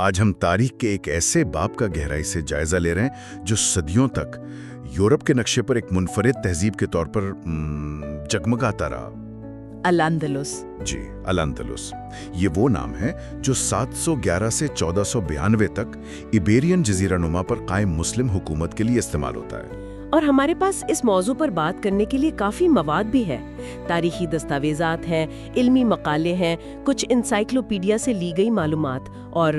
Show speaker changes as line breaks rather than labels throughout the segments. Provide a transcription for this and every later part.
آج ہم تاریخ کے ایک ایسے باب کا گہرائی سے جائزہ لے رہے ہیں جو صدیوں تک یورپ کے نقشے پر ایک منفرد تہذیب کے طور پر جگمگاتا رہا۔
الاندلس۔
جی، الاندلس یہ وہ نام ہے جو 711 سے 1492 تک ایبیرین جزیرہ نما پر قائم مسلم حکومت کے لیے استعمال ہوتا ہے۔
اور ہمارے پاس اس موضوع پر بات کرنے کے لیے کافی مواد بھی ہے۔ تاریخی دستاویزات ہیں، علمی مقالے ہیں، کچھ انسائکلوپیڈیا سے لی گئی معلومات اور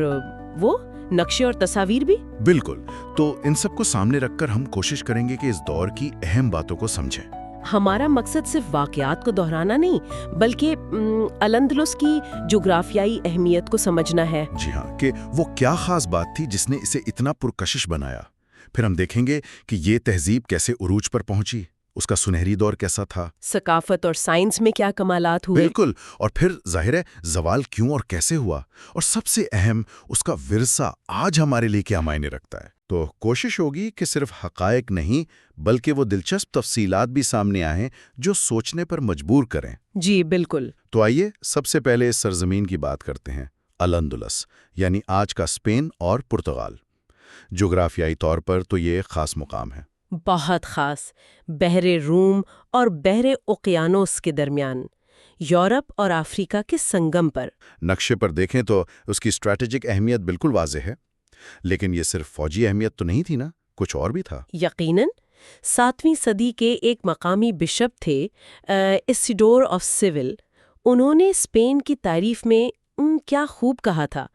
وہ نقشے اور تصاویر بھی۔ بالکل،
تو ان سب کو سامنے رکھ کر ہم کوشش کریں گے کہ اس دور کی اہم باتوں کو سمجھیں۔
ہمارا مقصد صرف واقعات کو دہرانا نہیں بلکہ الاندلس کی جغرافیائی اہمیت کو سمجھنا ہے۔
جی ہاں، کہ وہ کیا خاص بات تھی جس نے اسے اتنا پرکشش بنایا۔ پھر ہم دیکھیں گے کہ یہ تہذیب کیسے عروج پر پہنچی، اس کا سنہری دور کیسا تھا،
ثقافت اور سائنس میں کیا کمالات ہوئے۔
بالکل، اور پھر ظاہر ہے زوال کیوں اور کیسے ہوا، اور سب سے اہم اس کا ورثہ آج ہمارے لیے کیا معنی رکھتا ہے۔ تو کوشش ہوگی کہ صرف حقائق نہیں بلکہ وہ دلچسپ تفصیلات بھی سامنے آئیں جو سوچنے پر مجبور کریں۔
جی بالکل۔
تو آئیے سب سے پہلے اس سرزمین کی بات کرتے ہیں، الاندلس، یعنی آج کا اسپین اور پرتگال۔ جغرافیائی طور پر تو یہ ایک خاص مقام ہے،
بہت خاص، بحر روم اور بحر اوقیانوس کے درمیان، یورپ اور افریقہ کے سنگم پر۔
نقشے پر دیکھیں تو اس کی اسٹریٹجک اہمیت بالکل واضح ہے، لیکن یہ صرف فوجی اہمیت تو نہیں تھی نا، کچھ اور بھی تھا۔
یقیناً 7ویں صدی کے ایک مقامی بشپ تھے اسیڈور آف سیول۔ انہوں نے اسپین کی تعریف میں کیا خوب کہا تھا،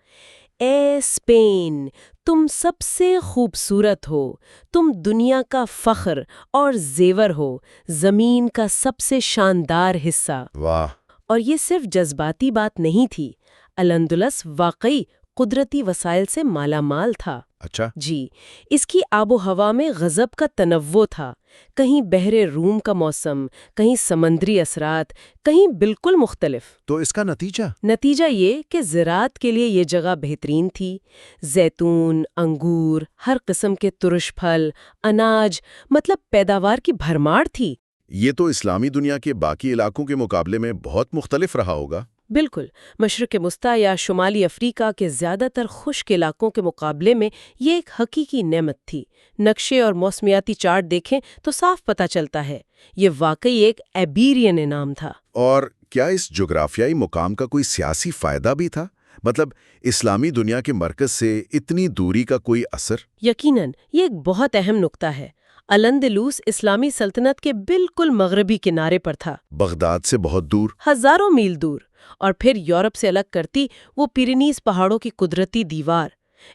اے اسپین تم سب سے خوبصورت ہو، تم دنیا کا فخر اور زیور ہو، زمین کا سب سے شاندار حصہ۔
واہ!
اور یہ صرف جذباتی بات نہیں تھی، الاندلس واقعی قدرتی وسائل سے مالا مال تھا۔
اچھا،
جی، اس کی آب و ہوا میں غضب کا تنوع تھا، کہیں بحر روم کا موسم، کہیں سمندری اثرات، کہیں بالکل مختلف۔
تو اس کا
نتیجہ یہ کہ زراعت کے لیے یہ جگہ بہترین تھی، زیتون، انگور، ہر قسم کے ترش پھل، اناج، مطلب پیداوار کی بھرمار تھی۔
یہ تو اسلامی دنیا کے باقی علاقوں کے مقابلے میں بہت مختلف رہا ہوگا۔
بالکل، مشرق وسطیٰ یا شمالی افریقہ کے زیادہ تر خشک علاقوں کے مقابلے میں یہ ایک حقیقی نعمت تھی۔ نقشے اور موسمیاتی چارٹ دیکھیں تو صاف پتہ چلتا ہے، یہ واقعی ایک ایبیرین انعام تھا۔
اور کیا اس جغرافیائی مقام کا کوئی سیاسی فائدہ بھی تھا؟ مطلب اسلامی دنیا کے مرکز سے اتنی دوری کا کوئی اثر؟
یقیناً، یہ ایک بہت اہم نقطہ ہے۔ الاندلس اسلامی سلطنت کے بالکل مغربی کنارے پر تھا،
بغداد سے بہت دور،
ہزاروں میل دور، اور پھر یورپ سے الگ کرتی وہ پیرینیز پہاڑوں کی قدرتی دیوار۔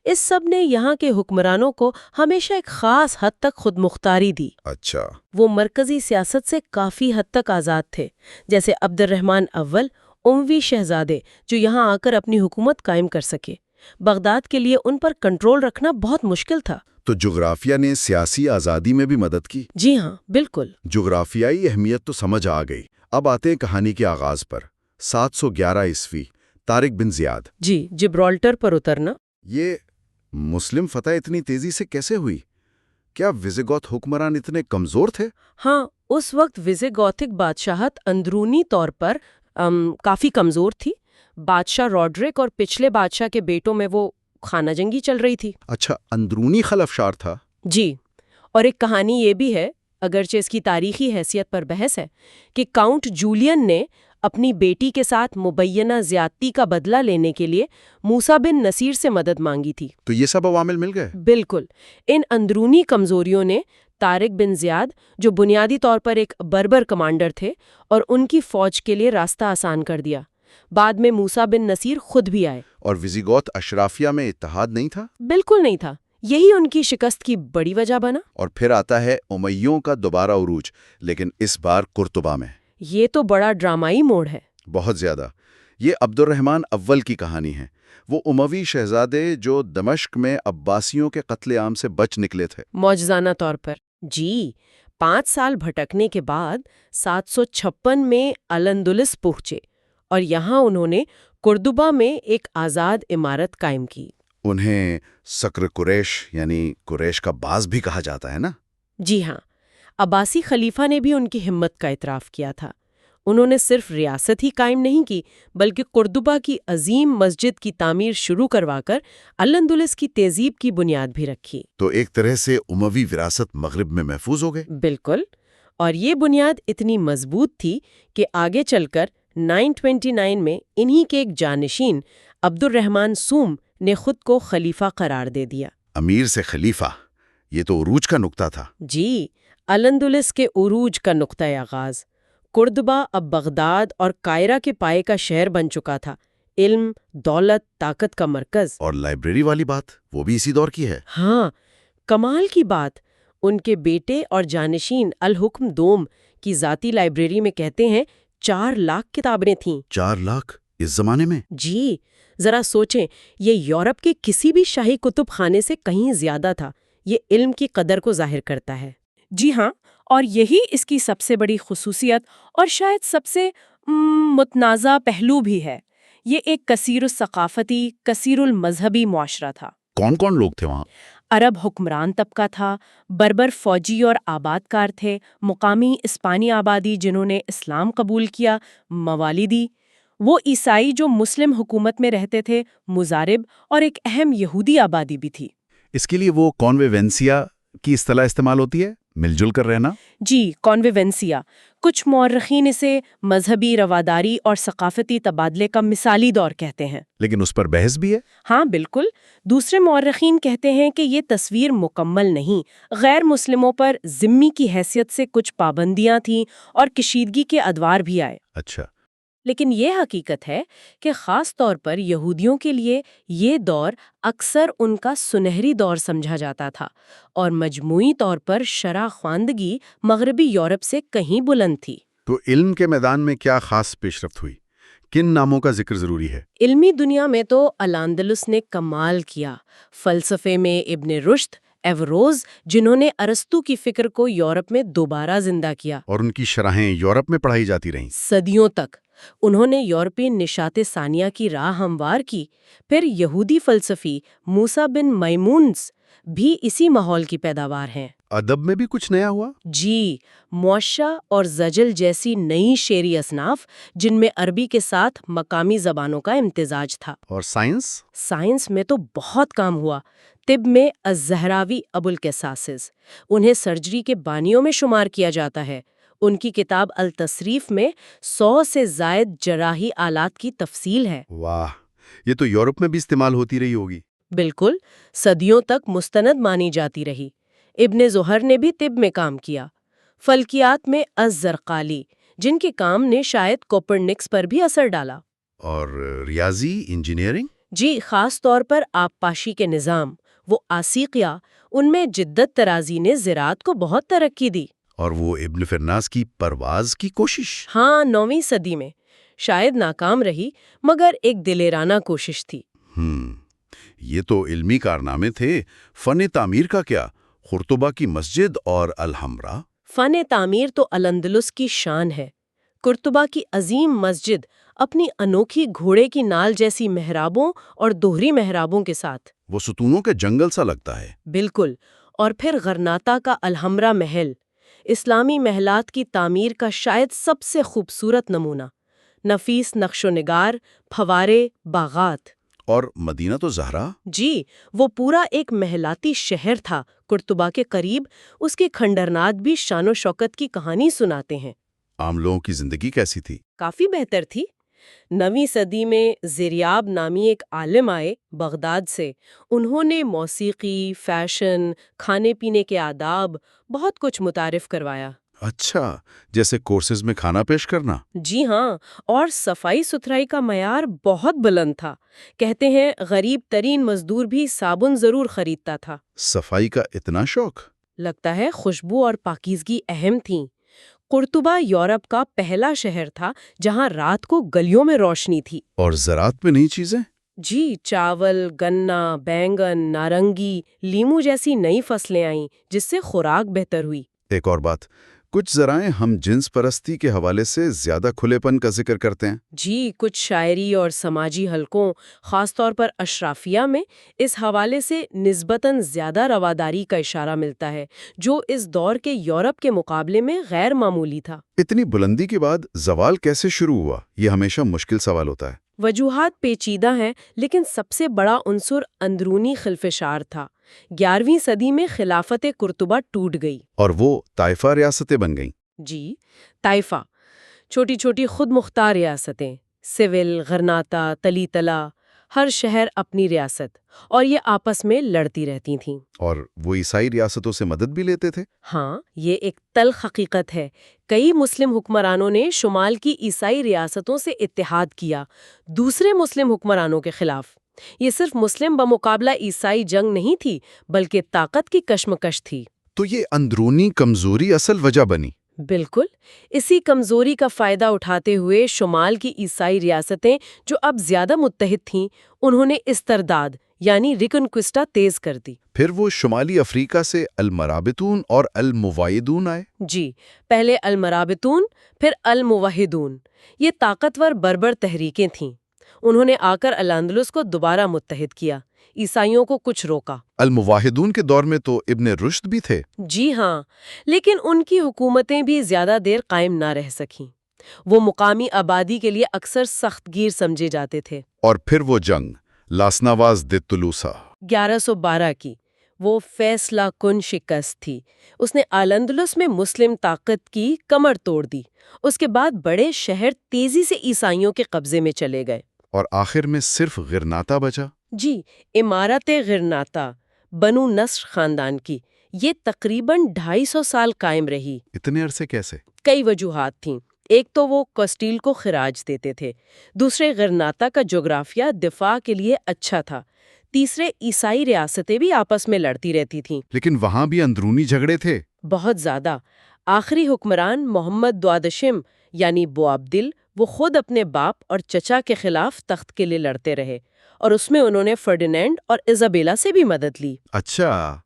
اس سب نے یہاں کے حکمرانوں کو ہمیشہ ایک خاص حد تک خود مختاری دی۔
اچھا،
وہ مرکزی سیاست سے کافی حد تک آزاد تھے، جیسے عبد الرحمن اول اموی شہزادے جو یہاں آ کر اپنی حکومت قائم کر سکے۔ بغداد کے لیے ان پر کنٹرول رکھنا بہت مشکل تھا۔
تو جغرافیہ نے سیاسی آزادی میں بھی مدد کی؟
جی ہاں، بالکل۔
جغرافیائی اہمیت تو سمجھ آ گئی، اب آتے ہیں کہانی کے آغاز پر۔ 711 عیسوی، طارق بن زیاد۔
جی، جبرالٹر پر اترنا۔
یہ مسلم فتح اتنی تیزی سے کیسے ہوئی؟ کیا وزیگوت حکمران اتنے کمزور تھے؟
ہاں، اس وقت وزیگوتھک بادشاہت اندرونی طور پر کافی کمزور تھی۔ بادشاہ روڈرک اور پچھلے بادشاہ کے بیٹوں میں وہ خانہ جنگی چل رہی تھی۔
اچھا، اندرونی خلفشار تھا۔
جی، اور ایک کہانی یہ بھی ہے، اگرچہ اس کی تاریخی حیثیت پر بحث ہے، کہ کاؤنٹ جولین نے اپنی بیٹی کے ساتھ مبینہ زیادتی کا بدلہ لینے کے لیے موسیٰ بن نصیر سے مدد مانگی تھی۔
تو یہ سب عوامل مل گئے؟
بالکل، ان اندرونی کمزوریوں نے طارق بن زیاد، جو بنیادی طور پر ایک بربر کمانڈر تھے، اور ان کی فوج کے لیے راستہ آسان کر دیا۔ بعد میں موسیٰ بن نصیر خود بھی آئے۔
اور وزیگوت اشرافیہ میں اتحاد نہیں تھا؟
بالکل نہیں تھا، یہی ان کی شکست کی بڑی وجہ بنا۔
اور پھر آتا ہے امیوں کا دوبارہ عروج، لیکن اس بار قرطبہ میں۔
یہ تو بڑا ڈرامائی موڑ ہے۔
بہت زیادہ۔ یہ عبد الرحمن اول کی کہانی ہے، وہ اموی شہزادے جو دمشق میں عباسیوں کے قتل عام سے بچ نکلے تھے۔
معجزانہ طور پر۔ جی، 5 سال بھٹکنے کے بعد 756 میں الاندلس پہنچے، اور یہاں انہوں نے قرطبہ میں ایک آزاد عمارت قائم کی۔
انہیں سکر قریش یعنی قریش کا باز بھی کہا جاتا ہے نا؟
جی ہاں، عباسی خلیفہ نے بھی ان کی ہمت کا اعتراف کیا تھا۔ انہوں نے صرف ریاست ہی قائم نہیں کی بلکہ قردبہ کی عظیم مسجد کی تعمیر شروع کروا کر الاندلس کی تہذیب کی بنیاد بھی رکھی۔
تو ایک طرح سے اموی وراثت مغرب میں محفوظ ہو گئے۔
بالکل، اور یہ بنیاد اتنی مضبوط تھی کہ آگے چل کر 929 میں انہی کے ایک جانشین عبد الرحمن سوم نے خود کو خلیفہ قرار دے دیا۔
امیر سے خلیفہ، یہ تو عروج کا نقطہ تھا۔
جی، الاندلس کے عروج کا نقطۂ آغاز۔ قردبہ اب بغداد اور قاہرہ کے پائے کا شہر بن چکا تھا، علم، دولت، طاقت کا مرکز۔
اور لائبریری والی بات وہ بھی اسی دور کی ہے۔
ہاں، کمال کی بات، ان کے بیٹے اور جانشین الحکم دوم کی ذاتی لائبریری میں کہتے ہیں 4 لاکھ کتابیں تھیں۔
4 لاکھ اس زمانے میں؟
جی، ذرا سوچیں، یہ یورپ کے کسی بھی شاہی کتب خانے سے کہیں زیادہ تھا۔ یہ علم کی قدر کو ظاہر کرتا ہے۔
جی ہاں، اور یہی اس کی سب سے بڑی خصوصیت اور شاید سب سے متنازع پہلو بھی ہے۔ یہ ایک کثیر الثقافتی، کثیر المذہبی معاشرہ تھا۔
کون کون لوگ تھے وہاں؟
عرب حکمران طبقہ تھا، بربر فوجی اور آباد کار تھے، مقامی اسپانی آبادی جنہوں نے اسلام قبول کیا، موالیدی، وہ عیسائی جو مسلم حکومت میں رہتے تھے، مزارب، اور ایک اہم یہودی آبادی بھی تھی۔
اس کے لیے وہ کانویونسیا کی اصطلاح استعمال ہوتی ہے، مل جل کر رہنا؟
جی، کانویونسیا۔ کچھ مورخین اسے مذہبی رواداری اور ثقافتی تبادلے کا مثالی دور کہتے ہیں۔
لیکن اس پر بحث بھی ہے۔
ہاں بالکل، دوسرے مورخین کہتے ہیں کہ یہ تصویر مکمل نہیں، غیر مسلموں پر ذمی کی حیثیت سے کچھ پابندیاں تھیں اور کشیدگی کے ادوار بھی آئے۔
اچھا۔
لیکن یہ حقیقت ہے کہ خاص طور پر یہودیوں کے لیے یہ دور اکثر ان کا سنہری دور سمجھا جاتا تھا، اور مجموعی طور پر شرح خواندگی مغربی یورپ سے کہیں بلند تھی۔
تو علم کے میدان میں کیا خاص پیش رفت ہوئی؟ کن ناموں کا ذکر ضروری ہے؟
علمی دنیا میں تو الاندلس نے کمال کیا۔ فلسفے میں ابن رشد، ایوروز، جنہوں نے ارسطو کی فکر کو یورپ میں دوبارہ زندہ کیا،
اور ان کی شرحیں یورپ میں پڑھائی جاتی رہیں۔
صدیوں تک انہوں نے یورپی نشاط ثانیہ کی راہ ہموار کی۔ پھر یہودی فلسفی موسیٰ بن میمونز بھی اسی ماحول کی پیداوار ہیں۔
ادب میں بھی کچھ نیا ہوا؟
جی، موشہ اور زجل جیسی نئی شعری اصناف جن میں عربی کے ساتھ مقامی زبانوں کا امتزاج تھا۔
اور سائنس؟
سائنس میں تو بہت کام ہوا۔ طب میں الزہراوی ابو القصاص، انہیں سرجری کے بانیوں میں شمار کیا جاتا ہے۔ ان کی کتاب التصریف میں 100 سے زائد جراحی آلات کی تفصیل ہے۔
واہ، یہ تو یورپ میں بھی استعمال ہوتی رہی ہوگی۔
بالکل، صدیوں تک مستند مانی جاتی رہی۔ ابن زہر نے بھی طب میں کام کیا۔ فلکیات میں الزرقالی، جن کے کام نے شاید کوپرنکس پر بھی اثر ڈالا۔
اور ریاضی، انجینئرنگ؟
جی، خاص طور پر آبپاشی کے نظام، وہ آسیقیہ، ان میں جدت طرازی نے زراعت کو بہت ترقی دی۔
اور وہ ابن فرناس کی پرواز کی کوشش؟
ہاں، 9ویں صدی میں شاید ناکام رہی، مگر ایک دلیرانہ کوشش تھی۔
یہ تو علمی کارنامے تھے۔ فن تعمیر کا کیا؟ قرطبہ کی مسجد اور الحمرا؟
فن تعمیر تو الاندلس کی شان ہے۔ قرطبہ کی عظیم مسجد اپنی انوکھی گھوڑے کی نال جیسی محرابوں اور دوہری محرابوں کے ساتھ،
وہ ستونوں کے جنگل سا لگتا ہے۔
بالکل، اور پھر غرناطہ کا الحمرا محل، اسلامی محلات کی تعمیر کا شاید سب سے خوبصورت نمونہ، نفیس نقش و نگار، پھوارے، باغات۔
اور مدینہ تو زہرا؟
جی، وہ پورا ایک محلاتی شہر تھا۔ قرطبہ کے قریب اس کے کھنڈرنات بھی شان و شوکت کی کہانی سناتے ہیں۔
عام لوگوں کی زندگی کیسی تھی؟
کافی بہتر تھی۔ 9ویں صدی میں زریاب نامی ایک عالم آئے بغداد سے۔ انہوں نے موسیقی، فیشن، کھانے پینے کے آداب، بہت کچھ متعارف کروایا۔
اچھا، جیسے کورسز میں کھانا پیش کرنا؟
جی ہاں، اور صفائی ستھرائی کا معیار بہت بلند تھا۔ کہتے ہیں غریب ترین مزدور بھی صابن ضرور خریدتا تھا۔
صفائی کا اتنا شوق؟
لگتا ہے خوشبو اور پاکیزگی اہم تھیں۔ قرطبہ یورپ کا پہلا شہر تھا جہاں رات کو گلیوں میں روشنی تھی۔
اور زراعت میں نئی چیزیں؟
جی، چاول، گنا، بینگن، نارنگی، لیمو جیسی نئی فصلیں آئیں جس سے خوراک بہتر ہوئی۔
ایک اور بات، کچھ ذرائع ہم جنس پرستی کے حوالے سے زیادہ کھلے پن کا ذکر کرتے ہیں۔
جی، کچھ شاعری اور سماجی حلقوں، خاص طور پر اشرافیہ میں اس حوالے سے نسبتاً زیادہ رواداری کا اشارہ ملتا ہے، جو اس دور کے یورپ کے مقابلے میں غیر معمولی تھا۔
اتنی بلندی کے بعد زوال کیسے شروع ہوا؟ یہ ہمیشہ مشکل سوال ہوتا ہے۔
وجوہات پیچیدہ ہیں، لیکن سب سے بڑا عنصر اندرونی خلفشار تھا۔ 11ویں صدی میں خلافت قرطبہ ٹوٹ گئی۔
اور وہ طائفہ ریاستیں بن گئیں۔
جی، طائفہ، چھوٹی چھوٹی خود مختار ریاستیں، سیول، غرناطہ، تلیطلہ، ہر شہر اپنی ریاست، اور یہ آپس میں لڑتی رہتی تھیں۔
اور وہ عیسائی ریاستوں سے مدد بھی لیتے تھے۔
ہاں، یہ ایک تلخ حقیقت ہے۔ کئی مسلم حکمرانوں نے شمال کی عیسائی ریاستوں سے اتحاد کیا دوسرے مسلم حکمرانوں کے خلاف۔ یہ صرف مسلم بمقابلہ عیسائی جنگ نہیں تھی، بلکہ طاقت کی کشمکش تھی۔
تو یہ اندرونی کمزوری اصل وجہ بنی۔
بالکل، اسی کمزوری کا فائدہ اٹھاتے ہوئے شمال کی عیسائی ریاستیں جو اب زیادہ متحد تھیں، انہوں نے استرداد یعنی ریکنکوسٹا تیز کر دی۔
پھر وہ شمالی افریقہ سے المرابطون اور الموائدون آئے۔
جی، پہلے المرابطون، پھر الموحدون۔ یہ طاقتور بربر تحریکیں تھیں۔ انہوں نے آ کر الاندلس کو دوبارہ متحد کیا، عیسائیوں کو کچھ روکا۔
الموحدون کے دور میں تو ابن رشد بھی تھے۔
جی ہاں، لیکن ان کی حکومتیں بھی زیادہ دیر قائم نہ رہ سکیں۔ وہ مقامی آبادی کے لیے اکثر سخت گیر سمجھے جاتے تھے۔
اور پھر وہ جنگ لاسناواز دے تولوسا
1112 کی وہ فیصلہ کن شکست تھی۔ اس نے الاندلس میں مسلم طاقت کی کمر توڑ دی۔ اس کے بعد بڑے شہر تیزی سے عیسائیوں کے قبضے میں چلے گئے۔
اور آخر میں صرف غرناطہ بچا۔
جی، عمارت غرناطہ بنو نصر خاندان کی، یہ تقریباً 250 سال قائم رہی۔
اتنے عرصے کیسے؟
کئی وجوہات تھیں۔ ایک تو وہ کسٹیل کو خراج دیتے تھے، دوسرے غرناطہ کا جغرافیہ دفاع کے لیے اچھا تھا، تیسرے عیسائی ریاستیں بھی آپس میں لڑتی رہتی تھیں۔
لیکن وہاں بھی اندرونی جھگڑے تھے۔
بہت زیادہ۔ آخری حکمران محمد دوادشم یعنی بوابدل، وہ خود اپنے باپ اور چچا کے خلاف تخت کے لیے لڑتے رہے، اور اس میں انہوں نے فرڈینینڈ اور ایزابیلا سے بھی مدد لی۔
اچھا،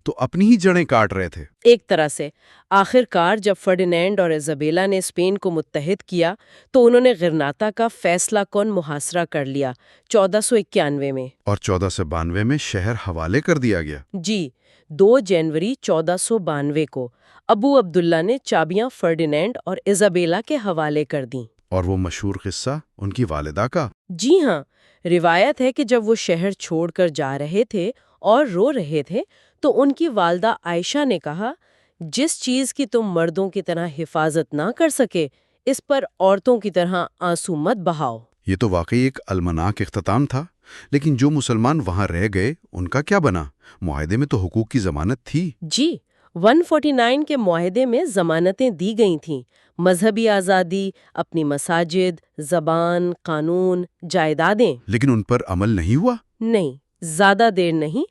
تو اپنی ہی جڑیں کاٹ رہے تھے۔
ایک طرح سے۔ آخر کار جب فرڈینینڈ اور ایزابیلا نے اسپین کو متحد کیا تو انہوں نے غرناطہ کا فیصلہ کن محاصرہ کر لیا 1491 میں۔
اور 1492 میں شہر حوالے کر دیا گیا۔
جی، 2 جنوری 1492 کو ابو عبداللہ نے چابیاں فرڈینینڈ اور ایزابیلا کے حوالے کر دیں۔
اور وہ مشہور قصہ ان کی والدہ کا۔
جی ہاں، روایت ہے کہ جب وہ شہر چھوڑ کر جا رہے تھے اور رو رہے تھے تو ان کی والدہ عائشہ نے کہا، جس چیز کی تم مردوں کی طرح حفاظت نہ کر سکے اس پر عورتوں کی طرح آنسو مت بہاؤ۔
یہ تو واقعی ایک المناک اختتام تھا۔ لیکن جو مسلمان وہاں رہ گئے ان کا کیا بنا؟ معاہدے میں تو حقوق کی ضمانت تھی۔
جی، 149 کے معاہدے میں ضمانتیں دی گئی تھیں، مذہبی آزادی، اپنی مساجد، زبان، قانون، جائیدادیں۔
لیکن ان پر عمل نہیں ہوا۔
نہیں، زیادہ دیر نہیں۔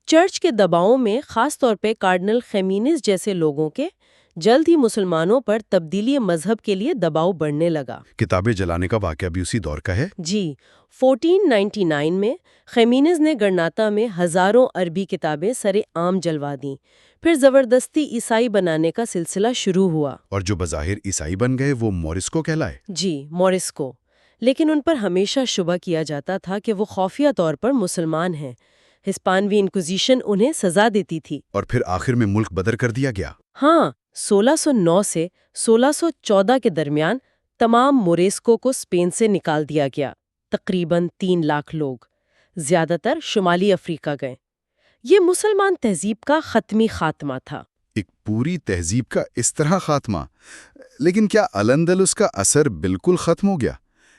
چرچ کے دباؤ میں، خاص طور پہ کارڈنل خیمینز جیسے لوگوں کے، جلد ہی مسلمانوں پر تبدیلی مذہب کے لیے دباؤ بڑھنے لگا۔
کتابیں جلانے کا واقعہ بھی اسی دور کا ہے۔
جی، 1499 میں خیمینز نے گرناطہ میں ہزاروں عربی کتابیں سرے عام جلوا دیں۔ پھر زبردستی عیسائی بنانے کا سلسلہ شروع ہوا۔
اور جو بظاہر عیسائی بن گئے وہ موریسکو کہلائے۔
جی، موریسکو۔ لیکن ان پر ہمیشہ شبہ کیا جاتا تھا کہ وہ خفیہ طور پر مسلمان ہیں۔ ہسپانوی انکوزیشن انہیں سزا دیتی تھی۔
اور پھر آخر میں ملک بدر کر دیا گیا۔
ہاں، 1609 سے 1614 کے درمیان تمام موریسکو کو اسپین سے نکال دیا گیا۔ تقریباً 3 لاکھ لوگ، زیادہ تر شمالی افریقہ گئے۔ یہ مسلمان تہذیب کا حتمی خاتمہ تھا۔
ایک پوری تہذیب کا اس طرح خاتمہ۔ لیکن کیا الاندلس کا اثر بالکل ختم ہو گیا؟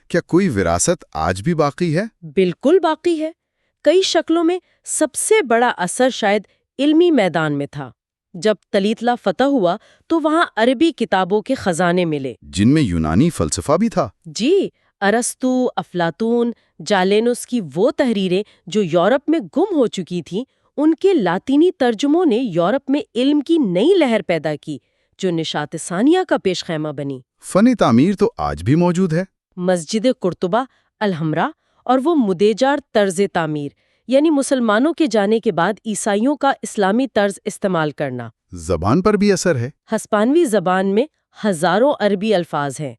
کیا کوئی وراثت آج بھی باقی ہے؟
بالکل باقی ہے، کئی شکلوں میں۔ سب سے بڑا اثر شاید علمی میدان میں تھا۔ جب تلیطلہ فتح ہوا تو وہاں عربی کتابوں کے خزانے ملے،
جن میں یونانی فلسفہ بھی تھا۔
جی، ارسطو، افلاطون، جالینوس کی وہ تحریریں جو یورپ میں گم ہو چکی تھیں، ان کے لاطینی ترجموں نے یورپ میں علم کی نئی لہر پیدا کی جو نشاط ثانیہ کا پیش خیمہ بنی۔
فن تعمیر تو آج بھی موجود ہے۔
مسجد قرطبہ، الحمرا اور وہ مدیجار طرز تعمیر،
یعنی مسلمانوں کے جانے کے بعد عیسائیوں کا اسلامی طرز استعمال کرنا۔
زبان پر بھی اثر ہے؟
ہسپانوی زبان میں ہزاروں عربی الفاظ ہیں،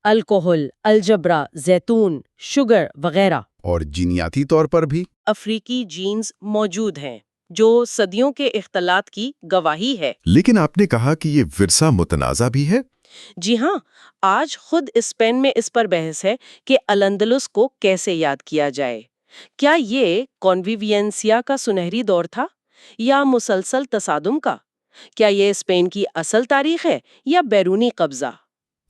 الکحل، الجبرا، زیتون، شوگر وغیرہ۔
اور جینیاتی طور پر بھی؟
افریقی جینز موجود ہیں جو صدیوں کے اختلاط کی گواہی ہے۔
لیکن آپ نے کہا کہ یہ ورثہ متنازع بھی ہے؟
جی ہاں، آج خود اسپین میں اس پر بحث ہے کہ الاندلس کو کیسے یاد کیا جائے۔ کیا یہ کانویوینسیا کا سنہری دور تھا یا مسلسل تصادم کا؟ کیا یہ اسپین کی اصل تاریخ ہے یا بیرونی قبضہ؟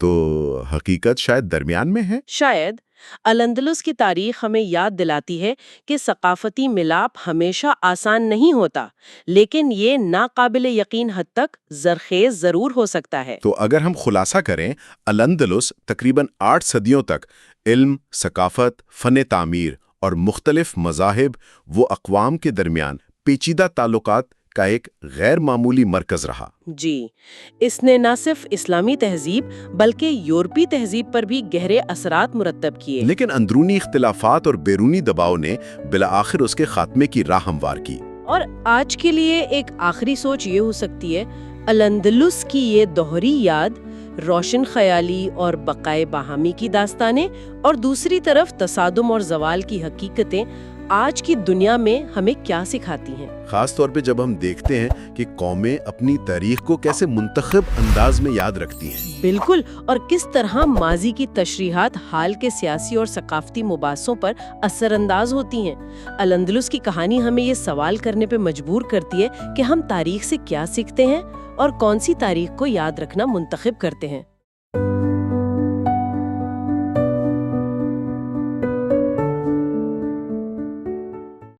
تو حقیقت شاید درمیان میں ہے۔
شاید الاندلس کی تاریخ ہمیں یاد دلاتی ہے کہ ثقافتی ملاپ ہمیشہ آسان نہیں ہوتا، لیکن یہ ناقابل یقین حد تک زرخیز ضرور ہو سکتا ہے۔
تو اگر ہم خلاصہ کریں، الاندلس تقریباً 8 صدیوں تک علم، ثقافت، فن تعمیر اور مختلف مذاہب و اقوام کے درمیان پیچیدہ تعلقات کا ایک غیر معمولی مرکز رہا۔
جی، اس نے نہ صرف اسلامی تہذیب بلکہ یورپی تہذیب پر بھی گہرے اثرات مرتب کیے۔
لیکن اندرونی اختلافات اور بیرونی دباؤ نے بالآخر اس کے خاتمے کی راہ ہموار کی۔
اور آج کے لیے ایک آخری سوچ یہ ہو سکتی ہے، الاندلس کی یہ دوہری یاد، روشن خیالی اور بقائے باہمی کی داستانیں، اور دوسری طرف تصادم اور زوال کی حقیقتیں آج کی دنیا میں ہمیں کیا سکھاتی ہیں؟
خاص طور پہ جب ہم دیکھتے ہیں کہ قومیں اپنی تاریخ کو کیسے منتخب انداز میں یاد رکھتی ہیں۔
بالکل، اور کس طرح ماضی کی تشریحات حال کے سیاسی اور ثقافتی مباحثوں پر اثر انداز ہوتی ہیں۔ الاندلس کی کہانی ہمیں یہ سوال کرنے پہ مجبور کرتی ہے کہ ہم تاریخ سے کیا سیکھتے ہیں اور کون سی تاریخ کو یاد رکھنا منتخب کرتے ہیں۔